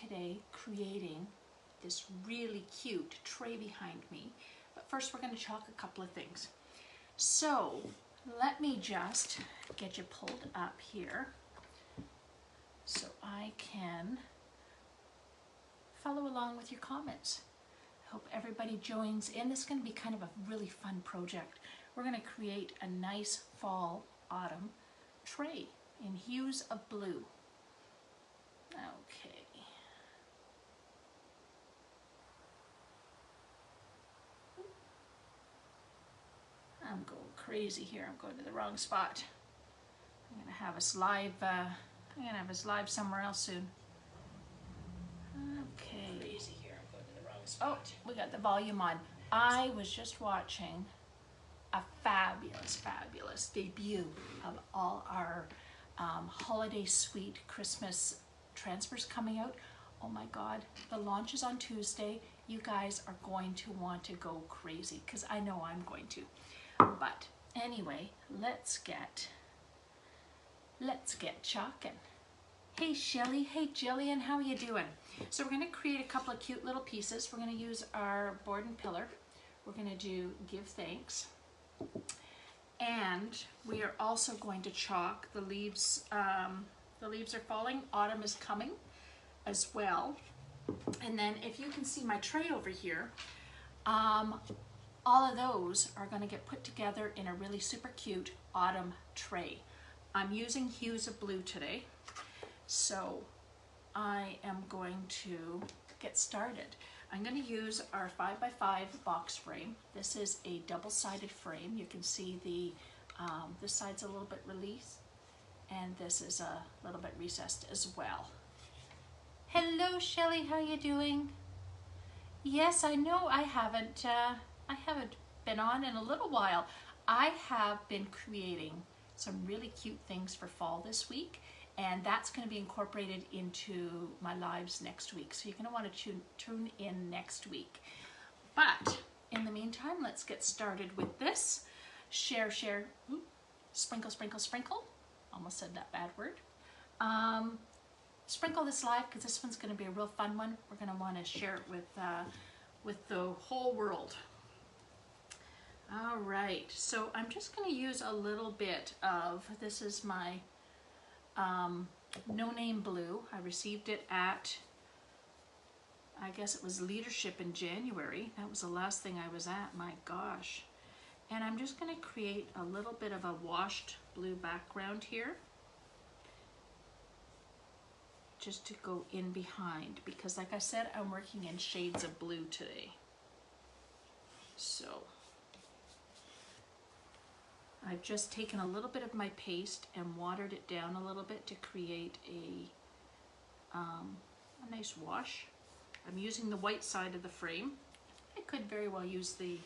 today creating this really cute tray behind me. But first we're going to chalk a couple of things. So let me just get you pulled up here so I can follow along with your comments. I hope everybody joins in. This is going to be kind of a really fun project. We're going to create a nice fall autumn tray in hues of blue. Okay. I'm going crazy here. I'm going to the wrong spot. I'm going to have us live. I'm going to have us live somewhere else soon. Okay. Crazy here. I'm going to the wrong spot. Oh, we got the volume on. I was just watching a fabulous debut of all our holiday suite Christmas transfers coming out. Oh my God, the launch is on Tuesday. You guys are going to want to go crazy because I know I'm going to. But anyway, let's get chalking. Hey Shelly, hey Jillian, how are you doing? So we're going to create a couple of cute little pieces. We're going to use our board and pillar. We're going to do give thanks. And we are also going to chalk the leaves. The leaves are falling. Autumn is coming as well. And then if you can see my tray over here, all of those are going to get put together in a really super cute autumn tray. I'm using hues of blue today. So I am going to get started. I'm going to use our 5x5 box frame. This is a double-sided frame. You can see the this side's a little bit released and this is a little bit recessed as well. Hello Shelly, how you doing? Yes, I know I haven't been on in a little while. I have been creating some really cute things for fall this week, and that's going to be incorporated into my lives next week. So you're going to want to tune in next week. But in the meantime, let's get started with this. Share, sprinkle, sprinkle, sprinkle. Almost said that bad word. Sprinkle this live because this one's going to be a real fun one. We're going to want to share it with the whole world. All right, so I'm just going to use a little bit of, this is my No Name Blue. I received it at, I guess it was Leadership in January. That was the last thing I was at, my gosh. And I'm just going to create a little bit of a washed blue background here, just to go in behind, because like I said, I'm working in shades of blue today. So I've just taken a little bit of my paste and watered it down a little bit to create a nice wash. I'm using the white side of the frame. I could very well use the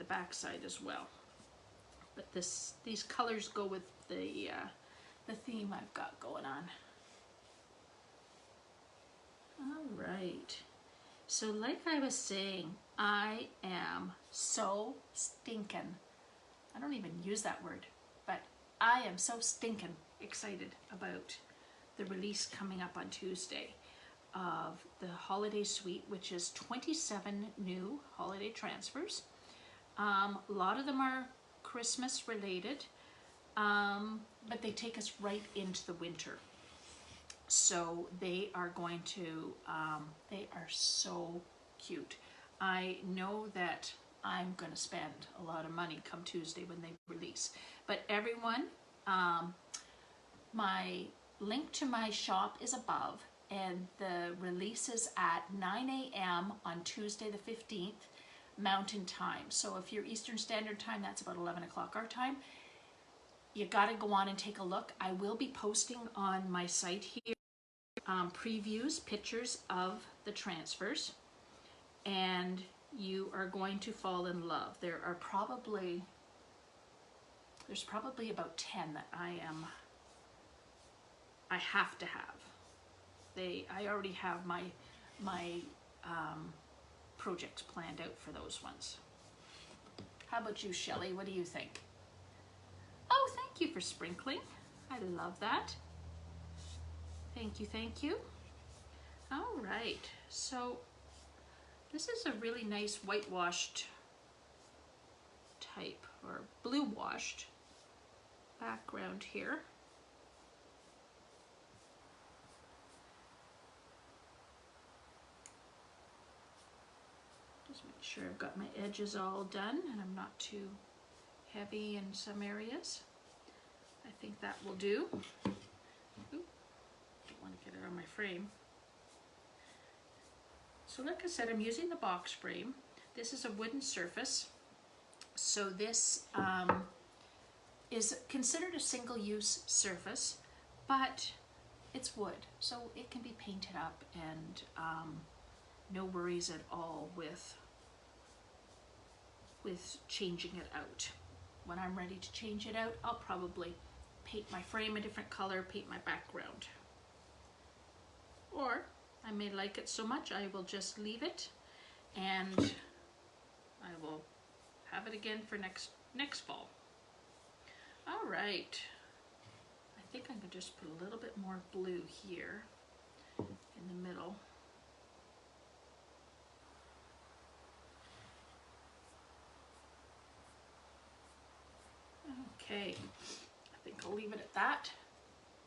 back side as well. But these colors go with the theme I've got going on. All right. So like I was saying, I am so stinking, I don't even use that word, but I am so stinking excited about the release coming up on Tuesday of the holiday suite, which is 27 new holiday transfers. A lot of them are Christmas related, but they take us right into the winter. So they are going to, they are so cute. I know that I'm going to spend a lot of money come Tuesday when they release. But everyone, my link to my shop is above, and the release is at 9 a.m. on Tuesday the 15th, Mountain Time. So if you're Eastern Standard Time, that's about 11 o'clock our time. You got to go on and take a look. I will be posting on my site here previews, pictures of the transfers, and you are going to fall in love. There's probably about 10 that I have to have. I already have my projects planned out for those ones. How about you, Shelley? What do you think? Oh, thank you for sprinkling. I love that. Thank you, thank you. All right. right, so this is a really nice whitewashed type, or blue washed background here. Just make sure I've got my edges all done and I'm not too heavy in some areas. I think that will do. Ooh, don't want to get it on my frame. So like I said, I'm using the box frame. This is a wooden surface. So this is considered a single-use surface, but it's wood, so it can be painted up, and no worries at all with changing it out. When I'm ready to change it out, I'll probably paint my frame a different color, paint my background. Or I may like it so much I will just leave it, and I will have it again for next fall. All right, I think I'm gonna just put a little bit more blue here in the middle. Okay, I think I'll leave it at that.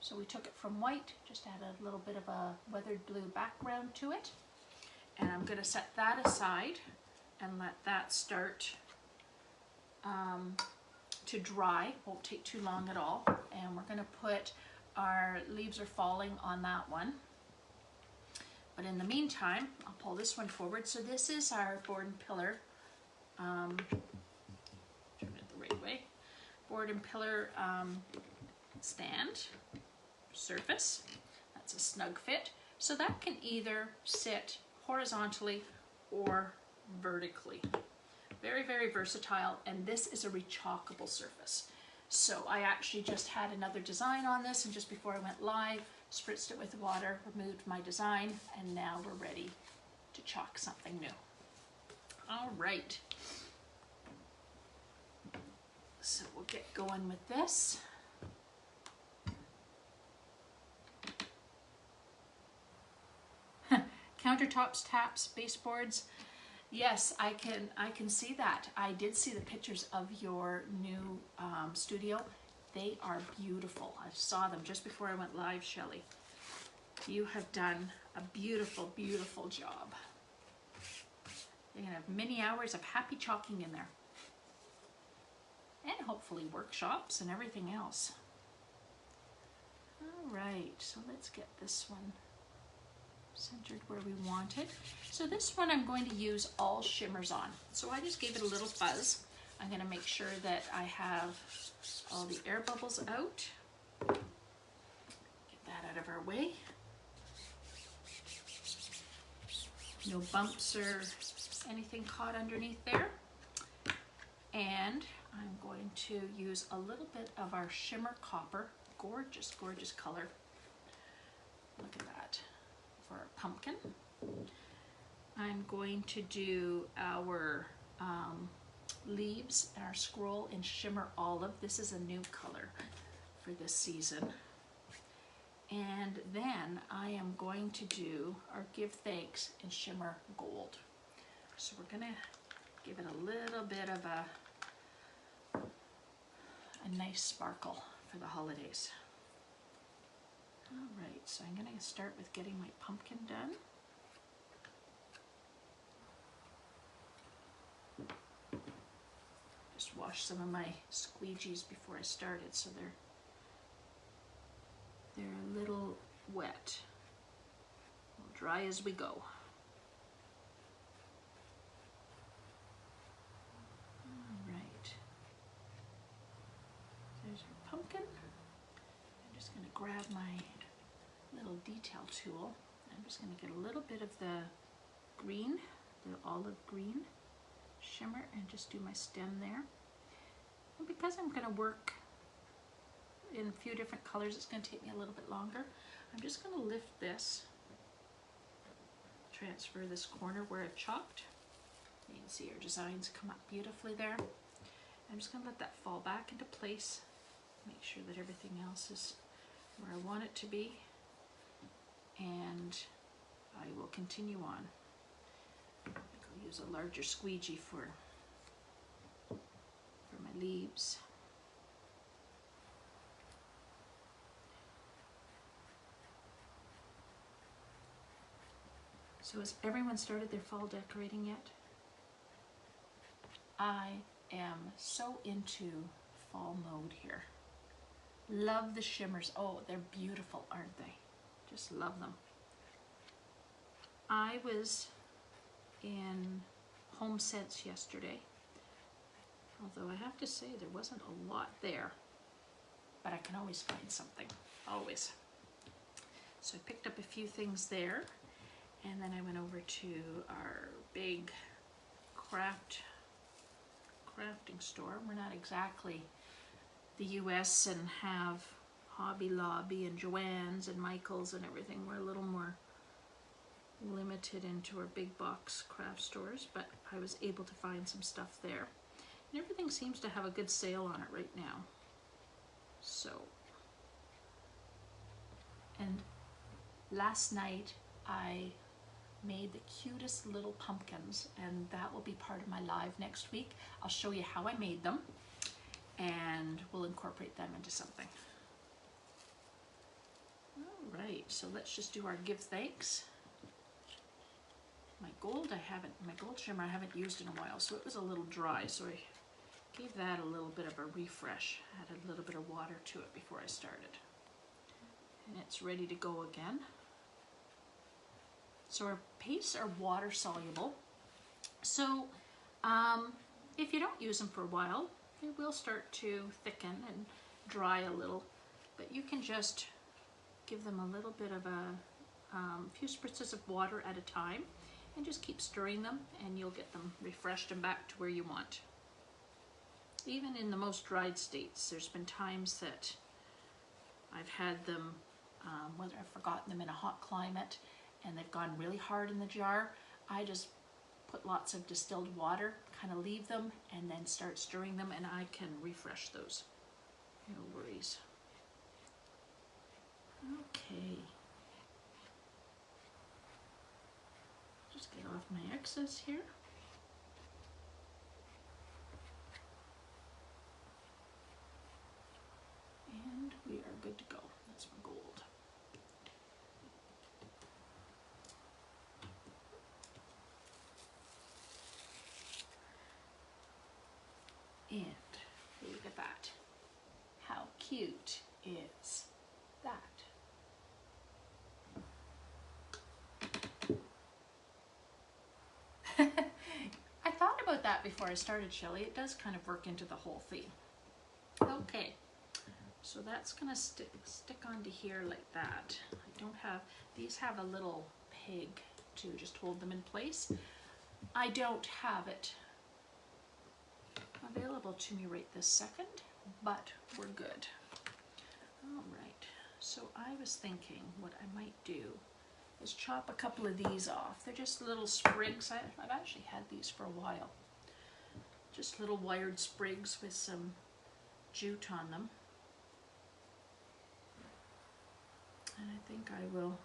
So we took it from white, just add a little bit of a weathered blue background to it. And I'm gonna set that aside and let that start to dry. Won't take too long at all. And we're gonna put our Leaves Are Falling on that one. But in the meantime, I'll pull this one forward. So this is our board and pillar, turn it the right way, board and pillar stand surface. That's a snug fit. So that can either sit horizontally or vertically. Very, very versatile, and this is a rechalkable surface. So I actually just had another design on this, and just before I went live, spritzed it with water, removed my design, and now we're ready to chalk something new. All right. So we'll get going with this. Countertops, taps, baseboards. Yes, I can see that. I did see the pictures of your new studio. They are beautiful. I saw them just before I went live, Shelley. You have done a beautiful, beautiful job. You're gonna have many hours of happy chalking in there. And hopefully workshops and everything else. All right, so let's get this one centered where we want it. So this one I'm going to use all shimmers on. So I just gave it a little fuzz. I'm going to make sure that I have all the air bubbles out. Get that out of our way. No bumps or anything caught underneath there. And I'm going to use a little bit of our shimmer copper. Gorgeous, gorgeous color. Look at that. For our pumpkin. I'm going to do our leaves and our scroll in shimmer olive. This is a new color for this season. And then I am going to do our give thanks in shimmer gold. So we're gonna give it a little bit of a nice sparkle for the holidays. All right, so I'm going to start with getting my pumpkin done. Just washed some of my squeegees before I started, so they're a little wet. We'll dry as we go. All right. There's our pumpkin. I'm just going to grab my little detail tool. I'm just going to get a little bit of the green, the olive green shimmer, and just do my stem there. And because I'm going to work in a few different colors, it's going to take me a little bit longer. I'm just going to lift this, transfer this corner where I've chopped. You can see our designs come up beautifully there. I'm just going to let that fall back into place, make sure that everything else is where I want it to be. And I I will continue on. I'll use a larger squeegee for my leaves. So has everyone started their fall decorating yet? I am so into fall mode here. Love the shimmers. Oh, they're beautiful, aren't they? Just love them. I was in HomeSense yesterday, although I have to say there wasn't a lot there, but I can always find something, always. So I picked up a few things there, and then I went over to our big crafting store. We're not exactly the US and have Hobby Lobby and Joann's and Michael's and everything. We're a little more limited into our big box craft stores, but I was able to find some stuff there. And everything seems to have a good sale on it right now. So, and last night I made the cutest little pumpkins, and that will be part of my live next week. I'll show you how I made them, and we'll incorporate them into something. All right, so let's just do our give thanks. My gold shimmer I haven't used in a while, so it was a little dry, so I gave that a little bit of a refresh. Added a little bit of water to it before I started. And it's ready to go again. So our pastes are water soluble. So if you don't use them for a while, they will start to thicken and dry a little, but you can just give them a little bit of a few spritzes of water at a time, and just keep stirring them, and you'll get them refreshed and back to where you want. Even in the most dried states, there's been times that I've had them, whether I've forgotten them in a hot climate and they've gone really hard in the jar, I just put lots of distilled water, kind of leave them, and then start stirring them, and I can refresh those. No worries. Okay. Just get off my excess here. And we are good to go. That's my gold. And look at that. How cute is that? I thought about that before I started, Shelley. It does kind of work into the whole theme. Okay, so that's gonna stick onto here like that. I don't have, these have a little peg to just hold them in place. I don't have it available to me right this second, but we're good. All right, so I was thinking what I might do is chop a couple of these off. They're just little sprigs. I've actually had these for a while. Just little wired sprigs with some jute on them. And I think I will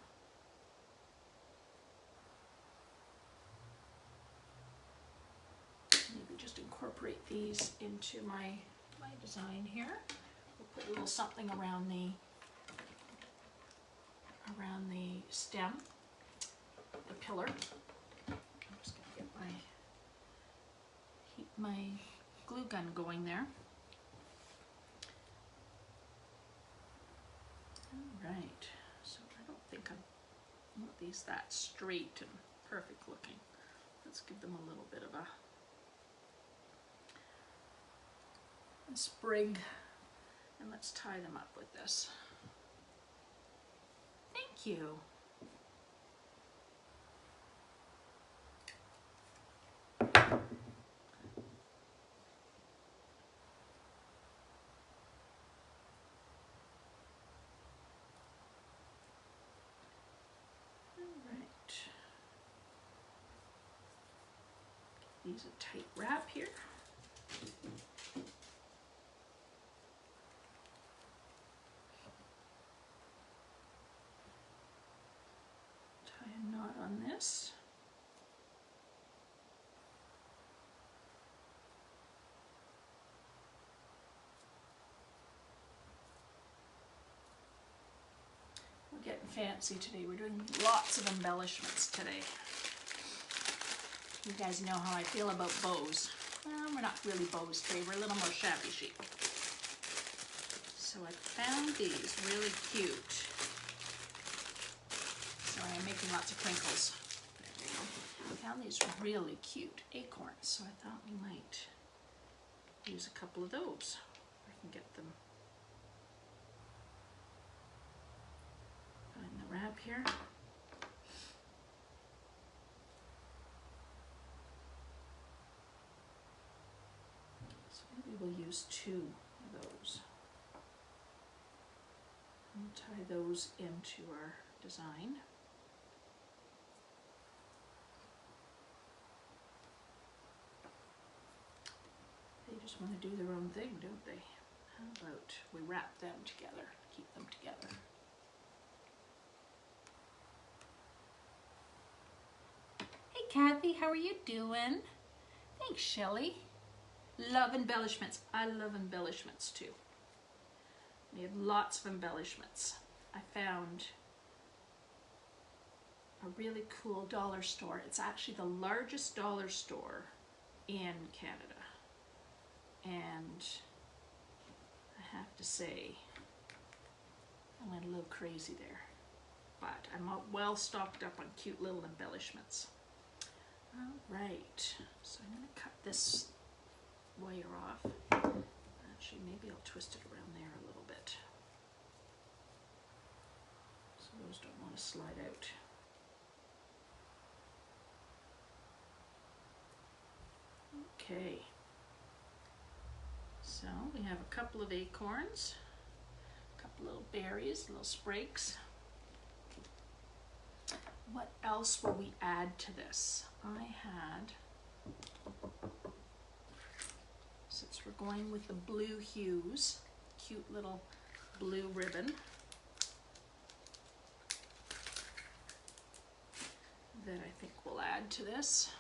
maybe just incorporate these into my design here. We'll put a little something around the stem, the pillar. I'm just going to get my glue gun going there. All right, so I don't think I want these that straight and perfect looking. Let's give them a little bit of a sprig, and let's tie them up with this. Thank you. These a tight wrap here. Tie a knot on this. We're getting fancy today. We're doing lots of embellishments today. You guys know how I feel about bows. Well, we're not really bows today. We're a little more shabby chic. So I found these really cute. Sorry, I'm making lots of crinkles. There we go. I found these really cute acorns, so I thought we might use a couple of those. I can get them in the wrap here. So maybe we'll use 2 of those. We'll tie those into our design. They just want to do their own thing, don't they? How about we wrap them together, keep them together. Hey Kathy, how are you doing? Thanks, Shelley. Love embellishments. I love embellishments too. We have lots of embellishments. I found a really cool dollar store. It's actually the largest dollar store in Canada. And I have to say, I went a little crazy there. But I'm well stocked up on cute little embellishments. All right, so I'm going to cut this wire off. Actually, maybe I'll twist it around there a little bit. So those don't want to slide out. Okay. So we have a couple of acorns, a couple little berries, little sprigs. What else will we add to this? I had, since we're going with the blue hues, cute little blue ribbon that I think we'll add to this.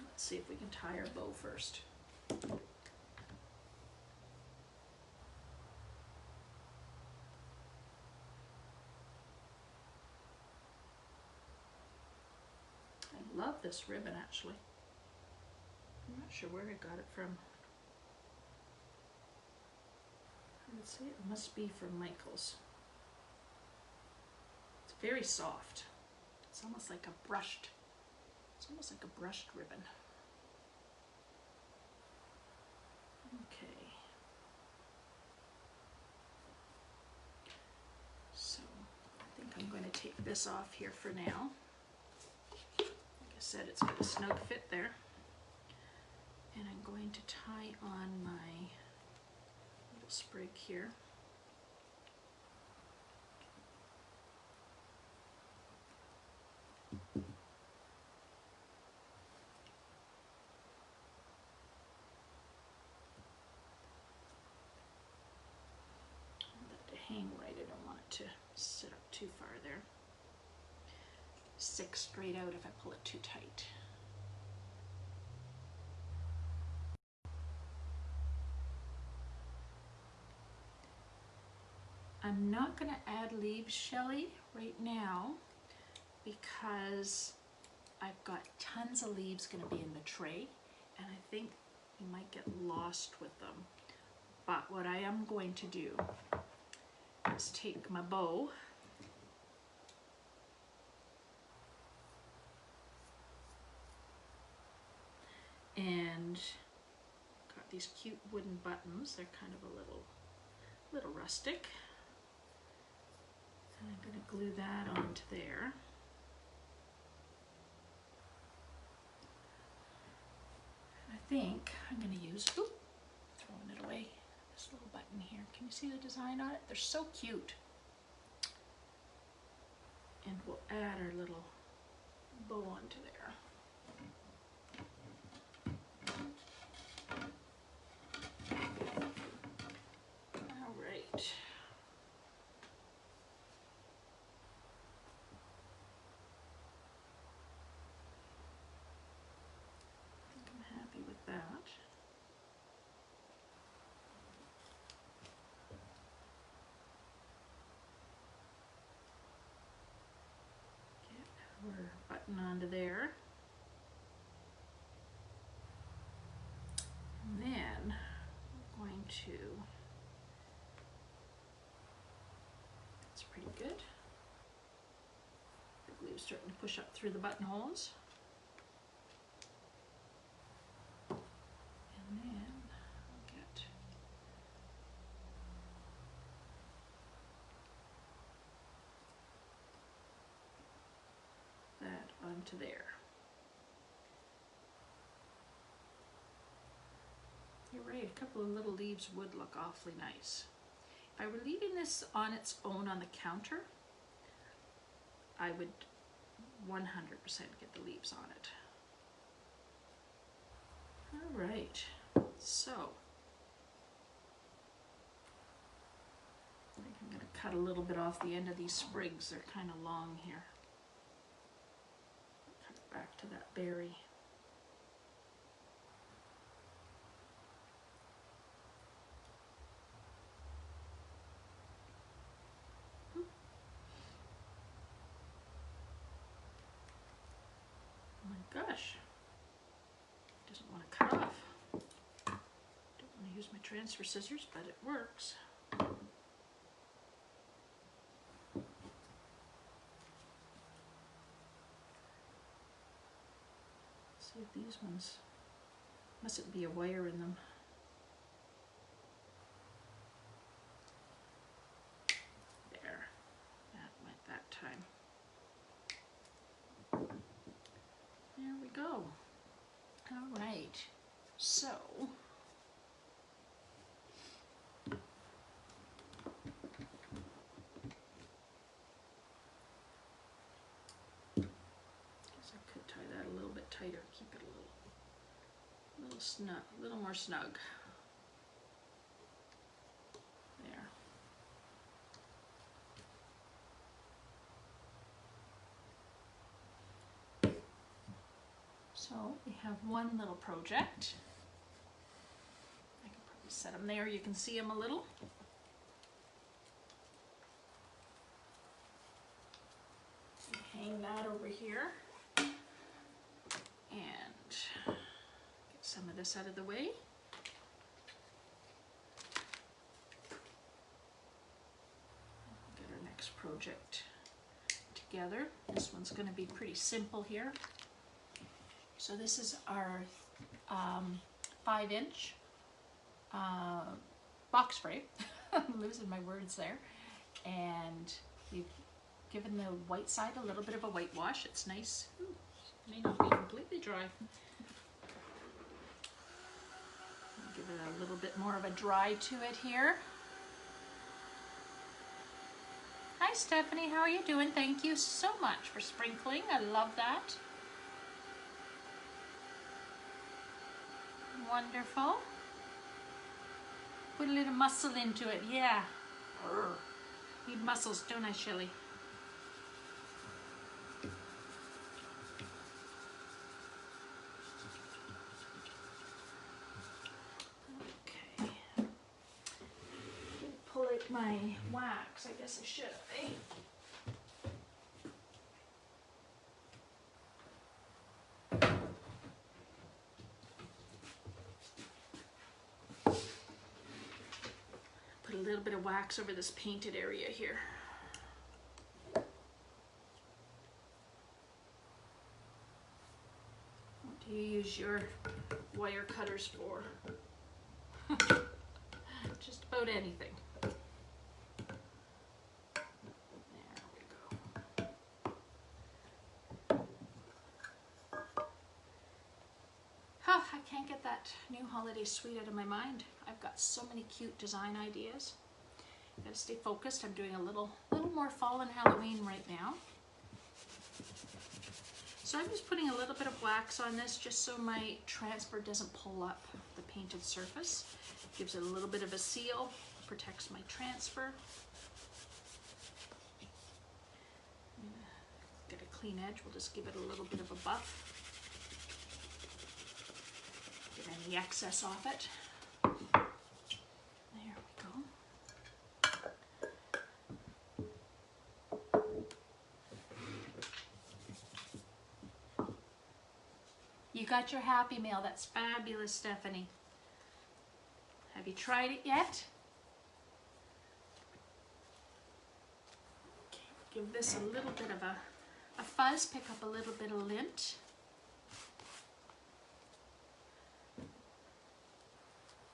Let's see if we can tie our bow first. I love this ribbon actually. I'm not sure where I got it from. I would say it must be from Michael's. It's very soft. It's almost like a brushed ribbon. Okay. So I think I'm going to take this off here for now. Like I said, it's got a snug fit there. And I'm going to tie on my little sprig here. Hang right, I don't want it to sit up too far there. Stick straight out if I pull it too tight. I'm not going to add leaves, Shelley, right now because I've got tons of leaves going to be in the tray and I think you might get lost with them. But what I am going to do is take my bow and got these cute wooden buttons. They're kind of a little rustic. And I'm going to glue that onto there. I think I'm going to use, throwing it away, this little button here. Can you see the design on it? They're so cute. And we'll add our little bow onto there. onto there. And then we're going to, that's pretty good. The glue's starting to push up through the buttonholes. And then I'll get that onto there. You're right, a couple of little leaves would look awfully nice. If I were leaving this on its own on the counter, I would 100% get the leaves on it. All right, so I think I'm going to cut a little bit off the end of these sprigs. They're kind of long here. Cut it back to that berry. Gosh, doesn't want to cut off. Don't want to use my transfer scissors, but it works. See if these ones, mustn't be a wire in them. There, that went that time. There we go. All right, so I guess I could tie that a little bit tighter, keep it a little snug, a little more snug. There. So we have one little project. I can probably set them there. You can see them a little. Hang that over here. And get some of this out of the way. Get our next project together. This one's going to be pretty simple here. So this is our 5-inch box frame. I'm losing my words there. And we've given the white side a little bit of a whitewash. It's nice. Ooh, may not be completely dry. I'll give it a little bit more of a dry to it here. Hi Stephanie, how are you doing? Thank you so much for sprinkling. I love that. Wonderful. Put a little muscle into it, yeah. Need muscles, don't I, Shelley? Okay. Pull out my wax, I guess I should, eh? A little bit of wax over this painted area here. What do you use your wire cutters for? Just about anything. There we go. Huh, I can't get that new holiday suite out of my mind. I've got so many cute design ideas. Gotta stay focused. I'm doing a little more fall and Halloween right now. So I'm just putting a little bit of wax on this just so my transfer doesn't pull up the painted surface. Gives it a little bit of a seal, protects my transfer. Get a clean edge, we'll just give it a little bit of a buff. Get any excess off it. There we go. got your Happy Meal. That's fabulous, Stephanie. Have you tried it yet? Okay, give this a little bit of a fuzz. Pick up a little bit of lint.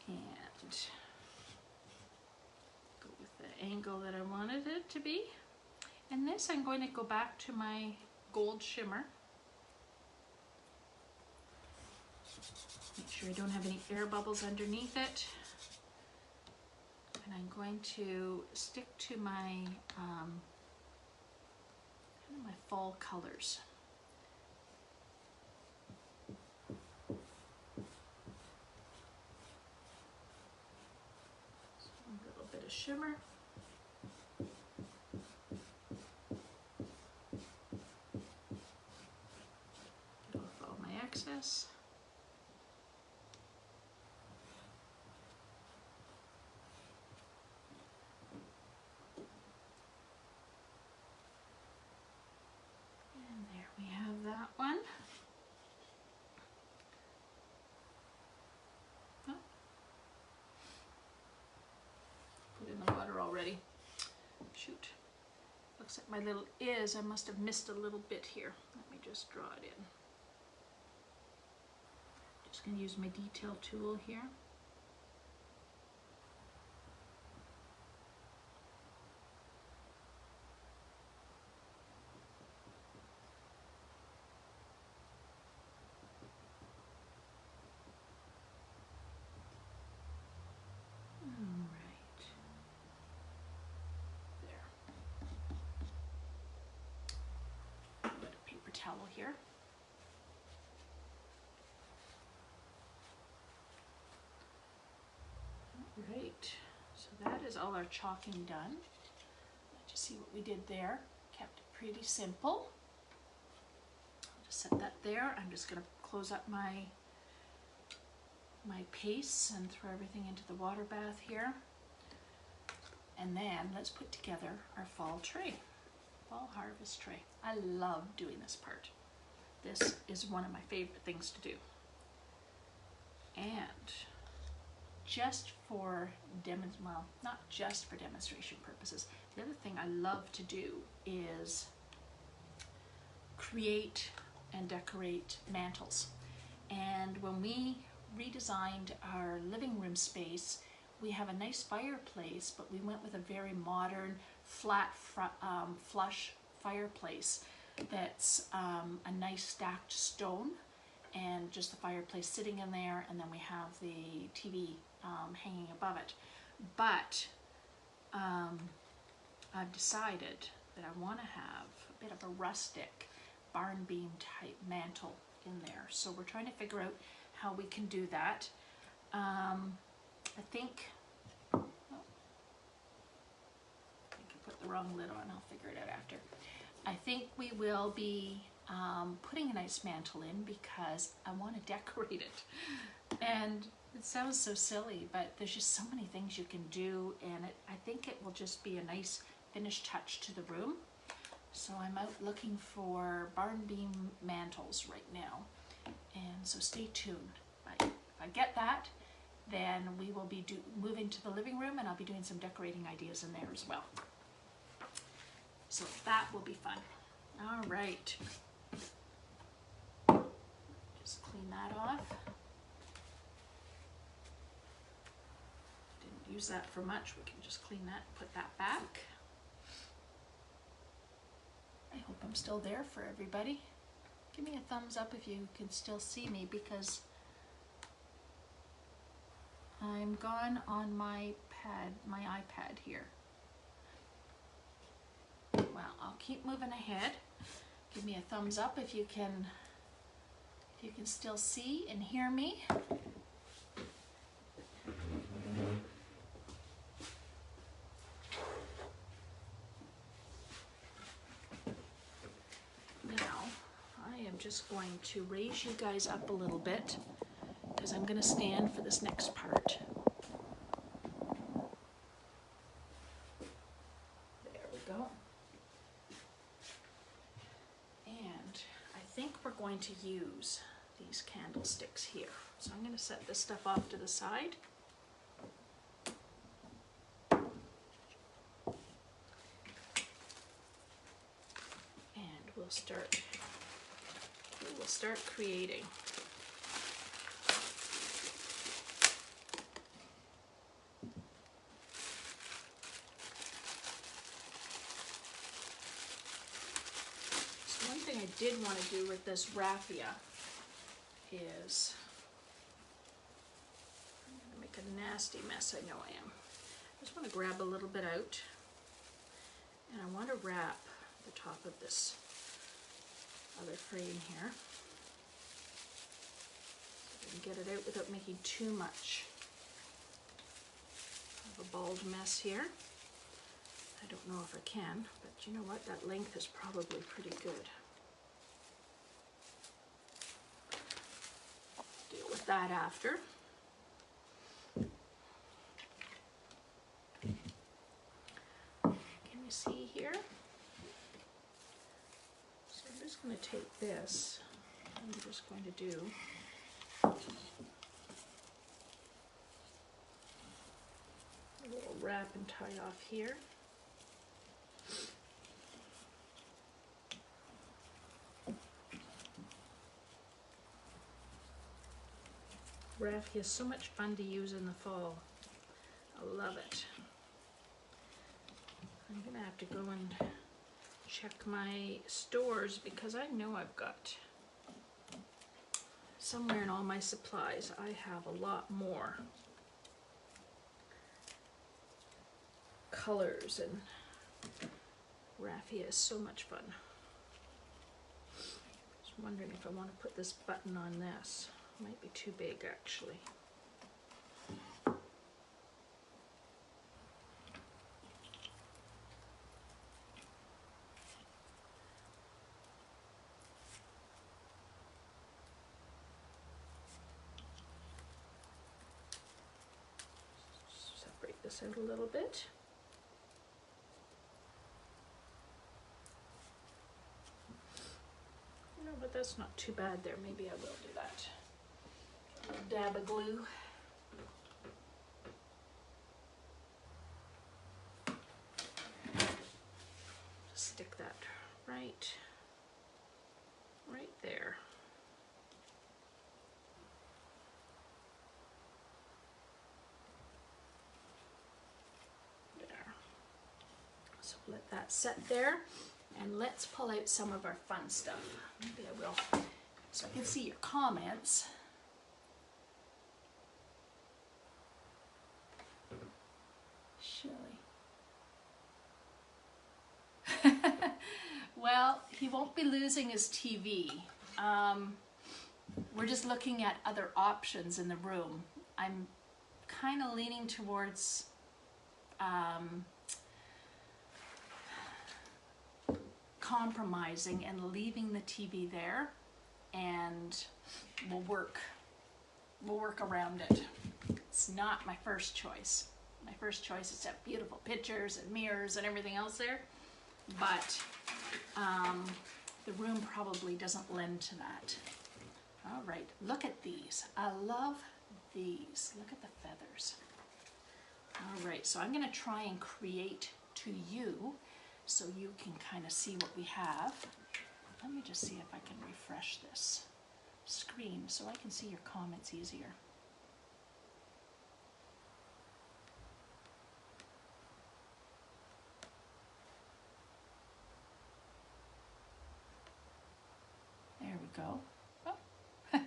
And go with the angle that I wanted it to be. And this, I'm going to go back to my gold shimmer. Make sure I don't have any air bubbles underneath it. And I'm going to stick to my kind of my fall colors. So a little bit of shimmer. Get off all my excess. We have that one. Oh. Put in the water already. Shoot. Looks like my little I must have missed a little bit here. Let me just draw it in. Just going to use my detail tool here. Towel here. Right, so that is all our chalking done. Just see what we did there. Kept it pretty simple. I'll just set that there. I'm just going to close up my paste and throw everything into the water bath here. And then let's put together our fall tray. Fall harvest tray. I love doing this part. This is one of my favorite things to do. And just for well, not just for demonstration purposes, the other thing I love to do is create and decorate mantles. And when we redesigned our living room space, we have a nice fireplace, but we went with a very modern, flat, flush fireplace that's a nice stacked stone, and just the fireplace sitting in there, and then we have the TV hanging above it. But I've decided that I want to have a bit of a rustic barn beam type mantle in there. So we're trying to figure out how we can do that. I think I put the wrong lid on. I'll figure it out after. I think we will be putting a nice mantle in because I want to decorate it. And it sounds so silly, but there's just so many things you can do, and I think it will just be a nice finished touch to the room. So I'm out looking for barn beam mantles right now, and so stay tuned. If I get that, then we will be moving to the living room, and I'll be doing some decorating ideas in there as well. So that will be fun. All right. Just clean that off. Didn't use that for much. We can just clean that, put that back. I hope I'm still there for everybody. Give me a thumbs up if you can still see me, because I'm gone on my iPad here. Well, I'll keep moving ahead. Give me a thumbs up if you can still see and hear me. Now, I am just going to raise you guys up a little bit because I'm going to stand for this next part. There we go. And I think we're going to use these candlesticks here. So I'm going to set this stuff off to the side. And we'll start creating. So one thing I did want to do with this raffia is, I'm going to make a nasty mess, I know I am. I just want to grab a little bit out, and I want to wrap the top of this other frame here. So I can get it out without making too much of a bald mess here. I don't know if I can, but you know what? That length is probably pretty good. Deal with that after. Can you see here? So I'm just going to take this, and I'm just going to do a little wrap and tie off here. Raffia is so much fun to use in the fall. I love it. I'm going to have to go and check my stores because I know I've got somewhere in all my supplies I have a lot more colors, and raffia is so much fun. Just wondering if I want to put this button on this. Might be too big actually. Separate this out a little bit. You know, but that's not too bad there. Maybe I will do that. A little dab of glue. Just stick that right there. So let that set there, and let's pull out some of our fun stuff. Maybe I will, so I can see your comments. Shelley. Well, he won't be losing his TV. We're just looking at other options in the room. I'm kind of leaning towards compromising and leaving the TV there, and we'll work around it. It's not my first choice. My first choice is to have beautiful pictures and mirrors and everything else there, but the room probably doesn't lend to that. All right, look at these. I love these. Look at the feathers. All right, so I'm going to try and create to you so you can kind of see what we have. Let me just see if I can refresh this screen so I can see your comments easier. There we go. Oh. I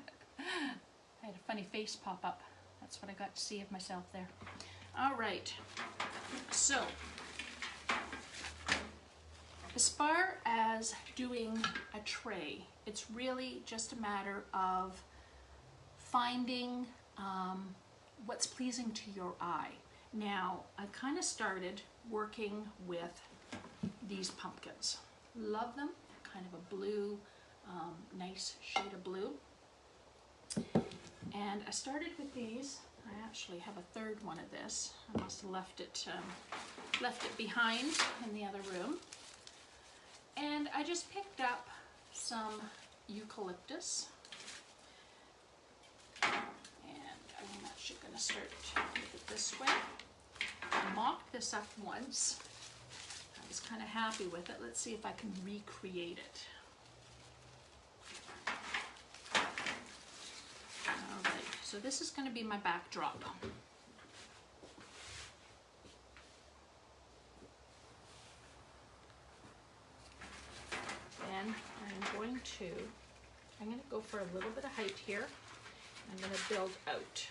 had a funny face pop up. That's what I got to see of myself there. All right, so as far as doing a tray, it's really just a matter of finding what's pleasing to your eye. Now, I've kind of started working with these pumpkins. Love them, kind of a blue, nice shade of blue. And I started with these. I actually have a third one of this. I must have left it behind in the other room. And I just picked up some eucalyptus, And I'm actually going to start with it this way. I mocked this up once. I was kind of happy with it. Let's see if I can recreate it. Alright, so this is going to be my backdrop. Then I'm going to go for a little bit of height here. I'm going to build out.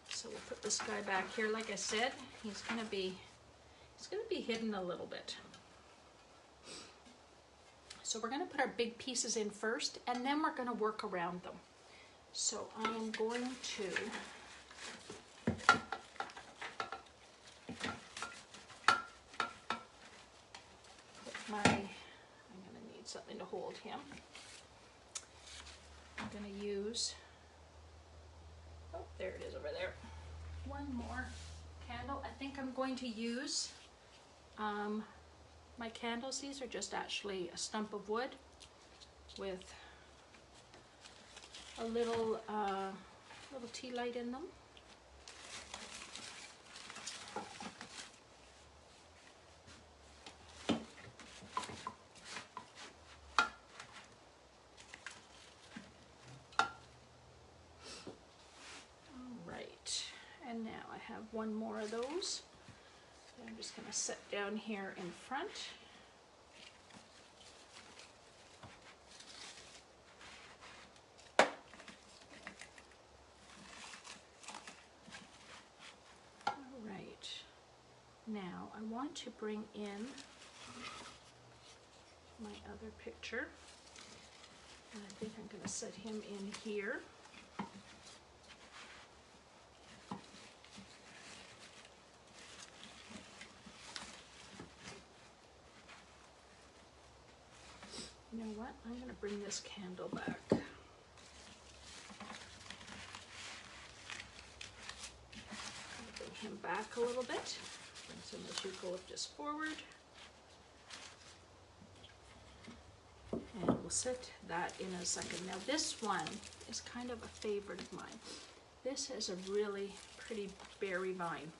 So we'll put this guy back here. Like I said, he's going to be hidden a little bit. So we're going to put our big pieces in first, and then we're going to work around them. So I'm going to I'm going to need something to hold him. I'm going to use, oh, there it is over there. One more candle. I think I'm going to use my candles. These are just actually a stump of wood with a little tea light in them. And now I have one more of those. I'm just going to set down here in front. All right. Now I want to bring in my other picture. And I think I'm going to set him in here. You know what? I'm going to bring this candle back. Bring him back a little bit. Bring some of the eucalyptus forward. And we'll set that in a second. Now this one is kind of a favorite of mine. This is a really pretty berry vine.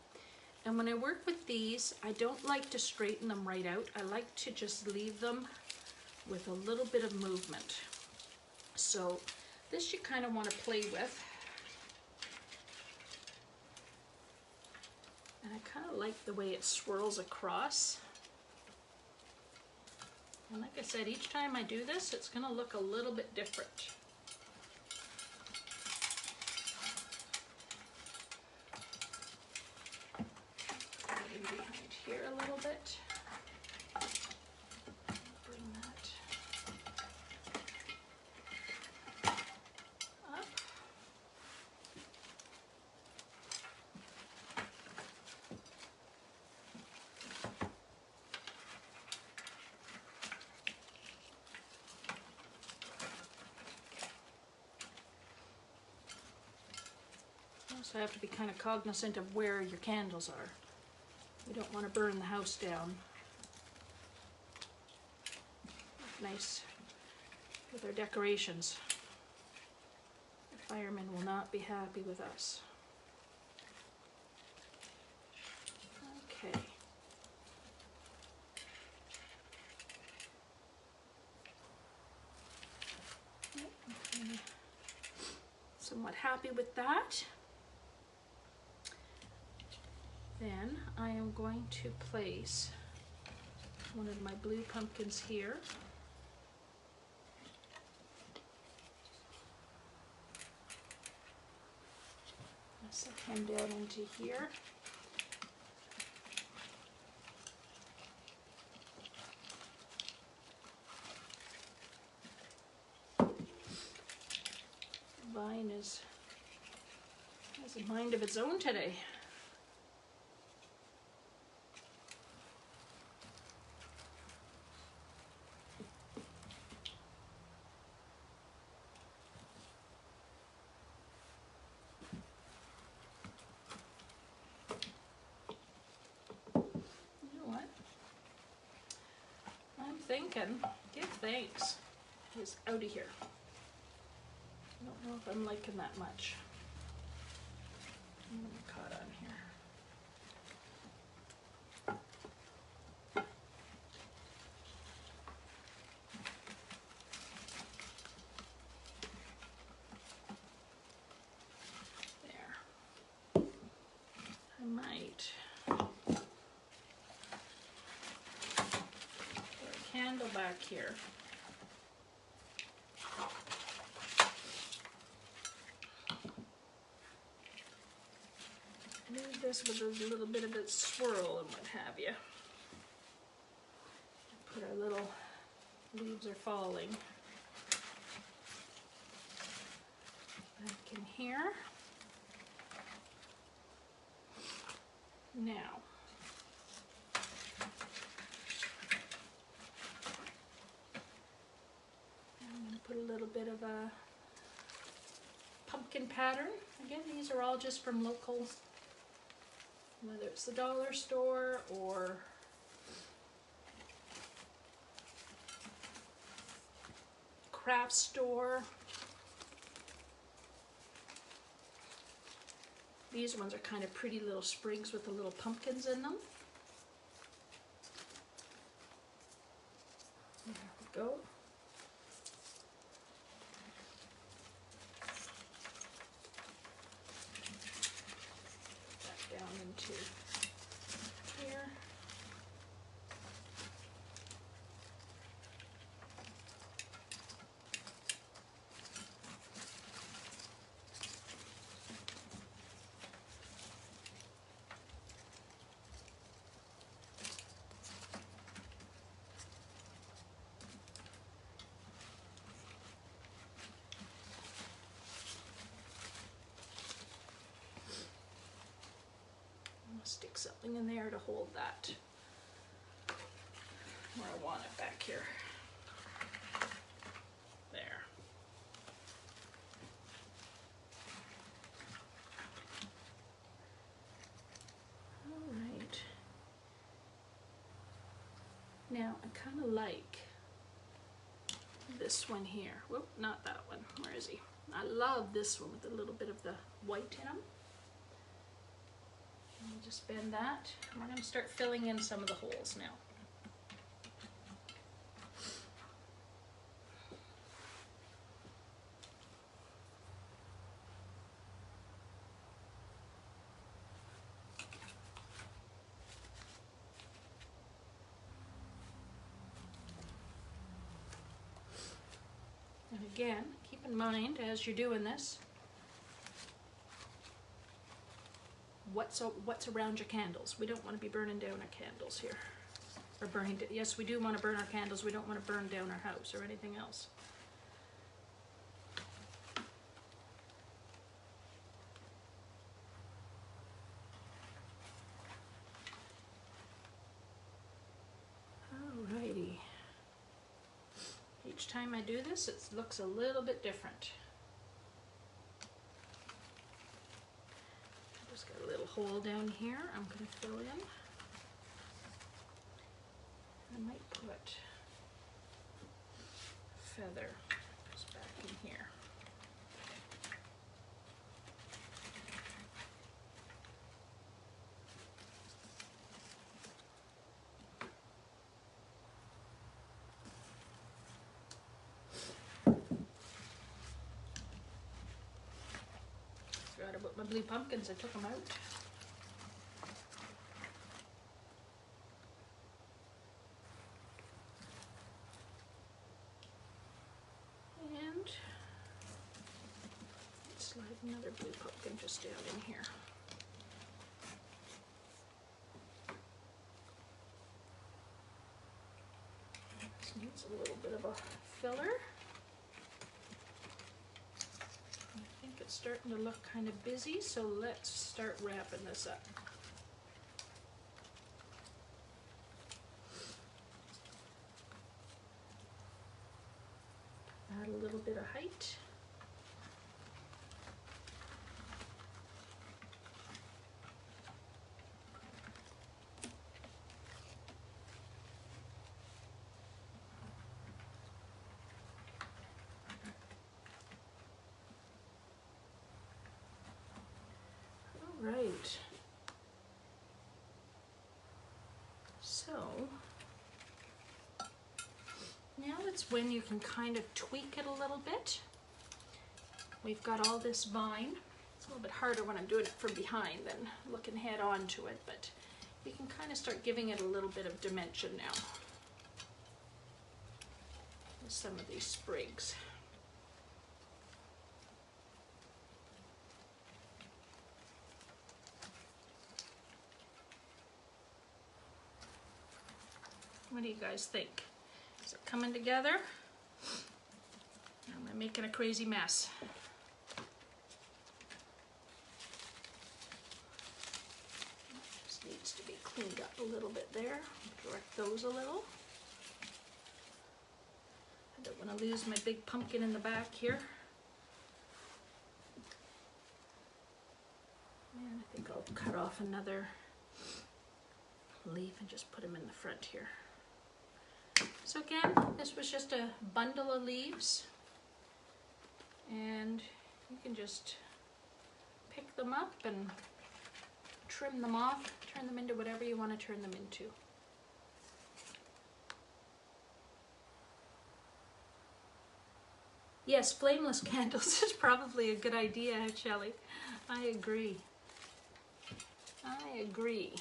And when I work with these, I don't like to straighten them right out. I like to just leave them with a little bit of movement. So this you kind of want to play with. And I kind of like the way it swirls across. And like I said, each time I do this, it's going to look a little bit different. Getting behind here a little bit. So I have to be kind of cognizant of where your candles are. We don't want to burn the house down. Nice with our decorations. The firemen will not be happy with us. Okay. I'm somewhat happy with that. Then I am going to place one of my blue pumpkins here. I'll set him down into here. The vine has a mind of its own today. Thinking, give thanks. He's out of here. I don't I don't know if I'm liking that much. I'm gonna get caught on here. There. I might put a candle back here. Leave this with a little bit of its swirl and what have you. Put our little leaves are falling back in here. Now, I'm going to put a little bit of a pumpkin pattern. Again, these are all just from local, whether it's the dollar store or craft store. These ones are kind of pretty little sprigs with the little pumpkins in them. There we go. Put that down into here. Stick something in there to hold that where I want it back here. There. All right. Now I kind of like this one here. Whoop, not that one. Where is he? I love this one with a little bit of the white in them. Just bend that. We're going to start filling in some of the holes now. And again, keep in mind as you're doing this, what's around your candles. We don't want to be burning down our candles here. Or burning, yes, we do want to burn our candles. We don't want to burn down our house or anything else. Alrighty. Each time I do this, it looks a little bit different. Got a little hole down here I'm going to fill in. I might put a feather just back in here. Forgot about my blue pumpkins, I took them out. And slide another blue pumpkin just down in here. This needs a little bit of a filler. It's starting to look kind of busy, so let's start wrapping this up. Add a little bit of height. it's when you can kind of tweak it a little bit. We've got all this vine. It's a little bit harder when I'm doing it from behind than looking head on to it, but you can kind of start giving it a little bit of dimension now with some of these sprigs. What do you guys think? Is it coming together? Am I making a crazy mess? This needs to be cleaned up a little bit there. Direct those a little. I don't want to lose my big pumpkin in the back here. And I think I'll cut off another leaf and just put them in the front here. So again, this was just a bundle of leaves, and you can just pick them up and trim them off, turn them into whatever you want to turn them into. Yes, flameless candles is probably a good idea, Shelley. I agree. I agree.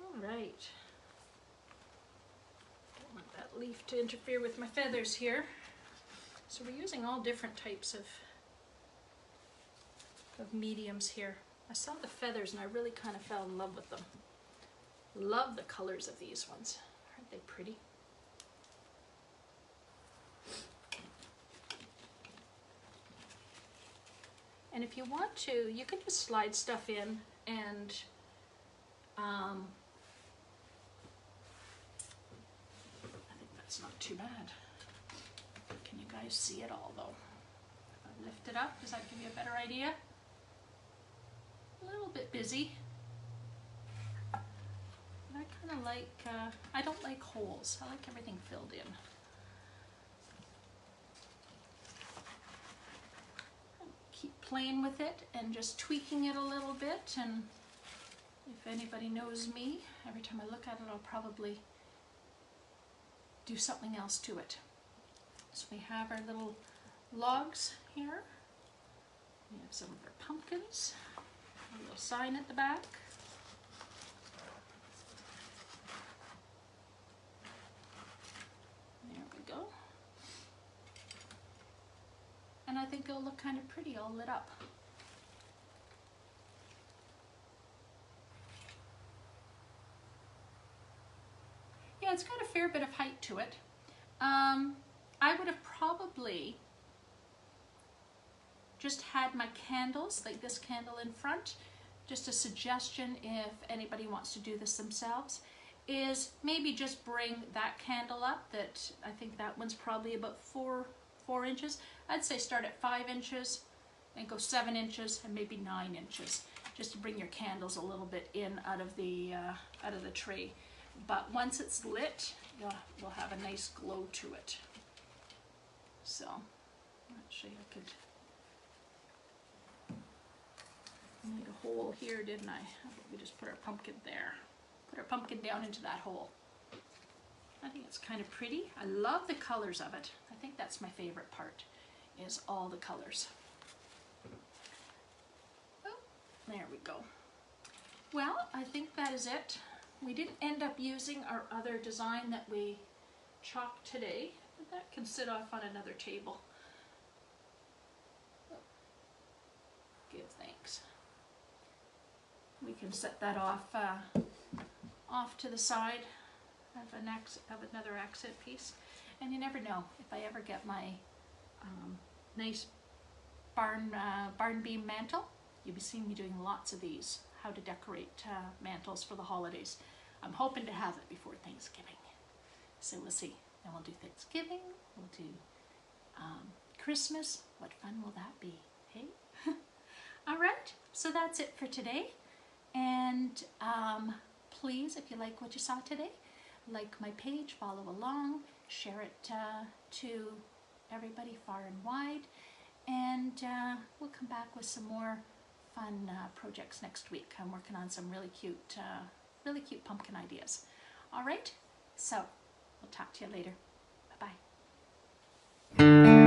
All right. Don't want that leaf to interfere with my feathers here. So we're using all different types of mediums here. I saw the feathers and I really kind of fell in love with them. Love the colors of these ones. Aren't they pretty? And if you want to, you can just slide stuff in and I think that's not too bad. Can you guys see it all though? If I lift it up, does that give you a better idea? A little bit busy. But I kind of like, I don't like holes. I like everything filled in. Keep playing with it and just tweaking it a little bit, and if anybody knows me, every time I look at it I'll probably do something else to it. So we have our little logs here. We have some of our pumpkins, a little sign at the back. There we go. And I think it'll look kind of pretty all lit up. Yeah, it's got a fair bit of height to it. I would have probably just had my candles, like this candle in front. Just a suggestion if anybody wants to do this themselves, is maybe just bring that candle up. That I think that one's probably about four inches. I'd say start at 5 inches and go 7 inches and maybe 9 inches, just to bring your candles a little bit in out of the tray. But once it's lit, you'll have a nice glow to it. So actually I could make a hole here, didn't I? How about we just put our pumpkin there? Put our pumpkin down into that hole. I think it's kind of pretty. I love the colors of it. I think that's my favorite part, is all the colors. Oh, there we go. Well, I think that is it. We didn't end up using our other design that we chalked today, but that can sit off on another table. Give thanks. We can set that off to the side of another accent piece. And you never know, if I ever get my nice barn beam mantle, you'll be seeing me doing lots of these, how to decorate mantles for the holidays. I'm hoping to have it before Thanksgiving. So we'll see. Then we'll do Thanksgiving, we'll do Christmas. What fun will that be, hey? All right, so that's it for today. And please, if you like what you saw today, like my page, follow along, share it to everybody far and wide, and we'll come back with some more fun projects next week. I'm working on some really cute pumpkin ideas. All right, So we'll talk to you later. Bye-bye.